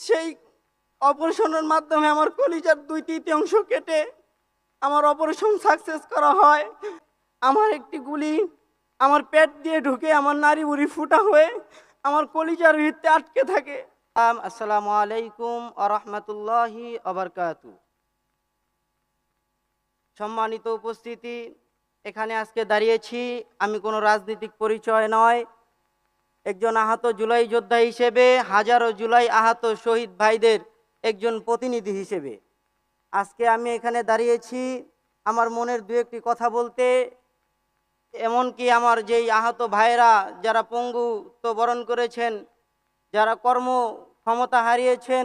সেই অপারেশনের মাধ্যমে আমার কলিজার 2/3 কেটে আমার অপারেশন সাকসেস করা হয়। আমার একটি গুলি আমার পেট দিয়ে ঢুকে আমার নাড়ি বুড়ি ফুটা হয়ে আমার কলিজার ভিতরে আটকে থাকে। আসসালামু আলাইকুম ওয়া রাহমাতুল্লাহি ওয়া বারাকাতুহু। সম্মানিত উপস্থিতি, এখানে আজকে দাঁড়িয়েছি আমি কোনো রাজনৈতিক পরিচয় নয়, একজন আহত জুলাই যোদ্ধা হিসেবে, হাজারো জুলাই আহত শহীদ ভাইদের একজন প্রতিনিধি হিসেবে আজকে আমি এখানে দাঁড়িয়েছি আমার মনের দু একটি কথা বলতে। এমনকি আমার যেই আহত ভাইরা যারা পঙ্গুত্ব বরণ করেছেন, যারা কর্ম ক্ষমতা হারিয়েছেন,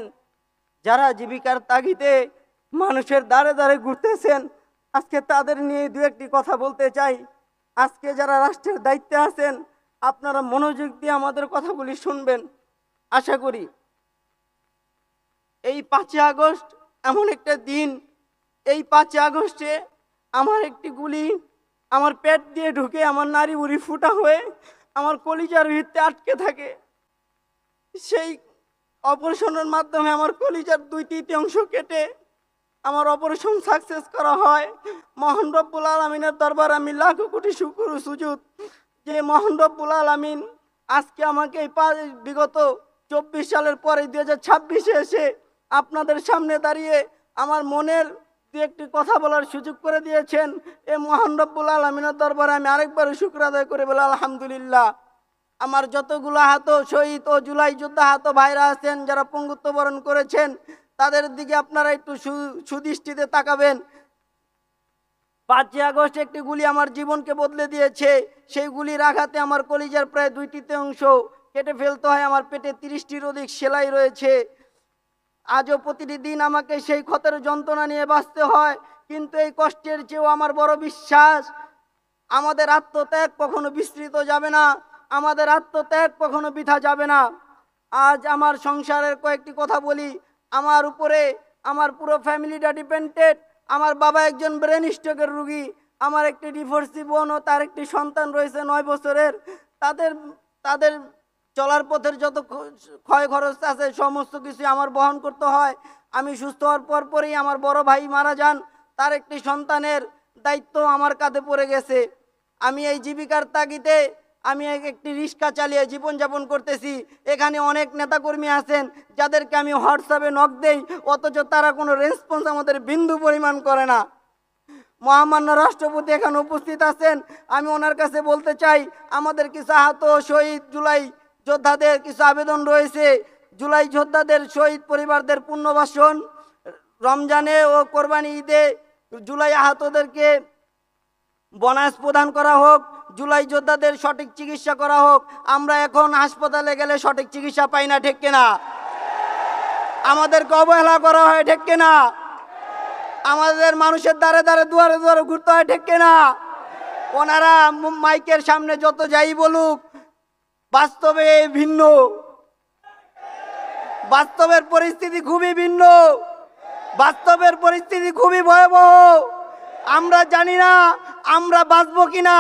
যারা জীবিকার তাগিদে মানুষের দ্বারে দ্বারে ঘুরতেছেন, আজকে তাদের নিয়ে দু একটি কথা বলতে চাই। আজকে যারা রাষ্ট্রের দায়িত্বে আছেন আপনারা মনোযোগ দিয়ে আমাদের কথাগুলি শুনবেন আশা করি। এই 5 আগস্ট এমন একটা দিন, এই 5 আগস্টে আমার একটি গুলি আমার পেট দিয়ে ঢুকে আমার নাড়ি বুড়ি ফুটা হয়ে আমার কলিজার ভিতরে আটকে থাকে। সেই অপারেশনের মাধ্যমে আমার কলিজার 2/3 কেটে আমার অপারেশন সাকসেস করা হয়। মহান রব্বুল আলামিনের দরবার আমি লাখো কোটি শুকর ও সুজুদ যে মহান রব্বুল আলামিন আজকে আমাকে এই বিগত 24 সালের পরে 2026-এ এসে আপনাদের সামনে দাঁড়িয়ে আমার মনের দু একটি কথা বলার সুযোগ করে দিয়েছেন। এই মহান রব্বুল আলামিনের দরবারে আমি আরেকবার শুকর আদায় করে বলি আলহামদুলিল্লাহ। আমার যতগুলো আহত শহীদ ও জুলাই যোদ্ধা আহত ভাইরা আছেন যারা পঙ্গুত্ব বরণ করেছেন তাদের দিকে আপনারা একটু সুদৃষ্টিতে তাকাবেন। 5 আগস্ট একটি গুলি আমার জীবনকে বদলে দিয়েছে। সেই গুলির আঘাতে আমার কলিজার প্রায় 2/3 কেটে ফেলতে হয়। আমার পেটে 30টির অধিক সেলাই রয়েছে। আজও প্রতিটি দিন আমাকে সেই ক্ষতের যন্ত্রণা নিয়ে বাঁচতে হয়। কিন্তু এই কষ্টের চেয়েও আমার বড় বিশ্বাস, আমাদের আত্মত্যাগ কখনো বিস্তৃত যাবে না, আমাদের আত্মত্যাগ কখনো বৃথা যাবে না। আজ আমার সংসারের কয়েকটি কথা বলি। আমার উপরে আমার পুরো ফ্যামিলিটা ডিপেন্ডেড। আমার বাবা একজন ব্রেন স্ট্রোকের রোগী, আমার একটি ডিভোর্সি বোন ও তার একটি সন্তান রয়েছে 9 বছরের। তাদের চলার পথের যত ক্ষয় খরচ আছে সমস্ত কিছু আমার বহন করতে হয়। আমি সুস্থ হওয়ার পরই আমার বড় ভাই মারা যান, তার একটি সন্তানের দায়িত্ব আমার কাঁধে পড়ে গেছে। আমি এই জীবিকার তাগিদে আমি একটি রিক্সা চালিয়ে জীবনযাপন করতেছি। এখানে অনেক নেতাকর্মী আছেন যাদেরকে আমি হোয়াটসঅ্যাপে নক দেই, অথচ তারা কোনো রেসপন্স আমাদের বিন্দু পরিমাণ করে না। মহামান্য রাষ্ট্রপতি এখানে উপস্থিত আছেন, আমি ওনার কাছে বলতে চাই আমাদের কিছু আহত শহীদ জুলাই যোদ্ধাদের কিছু আবেদন রয়েছে। জুলাই যোদ্ধাদের শহীদ পরিবারদের পুনর্বাসন, রমজানে ও কোরবানি ঈদে জুলাই আহতদেরকে বোনাস প্রদান করা হোক, জুলাই যোদ্ধাদের সঠিক চিকিৎসা করা হোক। আমরা এখন হাসপাতালে গেলে সঠিক চিকিৎসা পাই না, ঠিক কিনা? আমাদেরকে অবহেলা করা হয়, ঠিক কিনা? আমাদের মানুষের দ্বারে দ্বারে দুয়ারে দুয়ারে ঘুরতে হয়, ঠিক কিনা? ওনারা মাইকের সামনে যত যাই বলুক, বাস্তবে ভিন্ন, বাস্তবের পরিস্থিতি খুবই ভিন্ন, বাস্তবের পরিস্থিতি খুবই ভয়াবহ। আমরা জানি না আমরা বাঁচবো কিনা,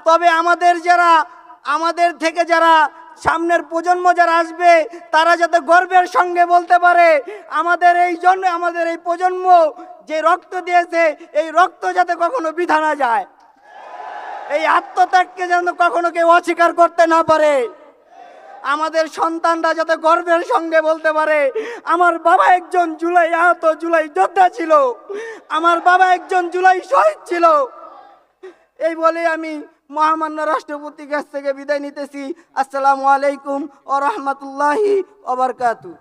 তবে আমাদের থেকে যারা সামনের প্রজন্ম যারা আসবে তারা যাতে গর্বের সঙ্গে বলতে পারে আমাদের এই প্রজন্ম যে রক্ত দিয়েছে এই রক্ত যাতে কখনো বৃথা না যায়, এই আত্মত্যাগকে যেন কখনো কেউ অস্বীকার করতে না পারে। আমাদের সন্তানরা যাতে গর্বের সঙ্গে বলতে পারে আমার বাবা একজন জুলাই আহত জুলাই যোদ্ধা ছিল, আমার বাবা একজন জুলাই শহীদ ছিল। এই বলে আমি মহামান্য রাষ্ট্রপতির কাছ থেকে বিদায় নিতেছি। আসসালামু আলাইকুম ওয়া রাহমাতুল্লাহি ওয়া বারাকাতুহু।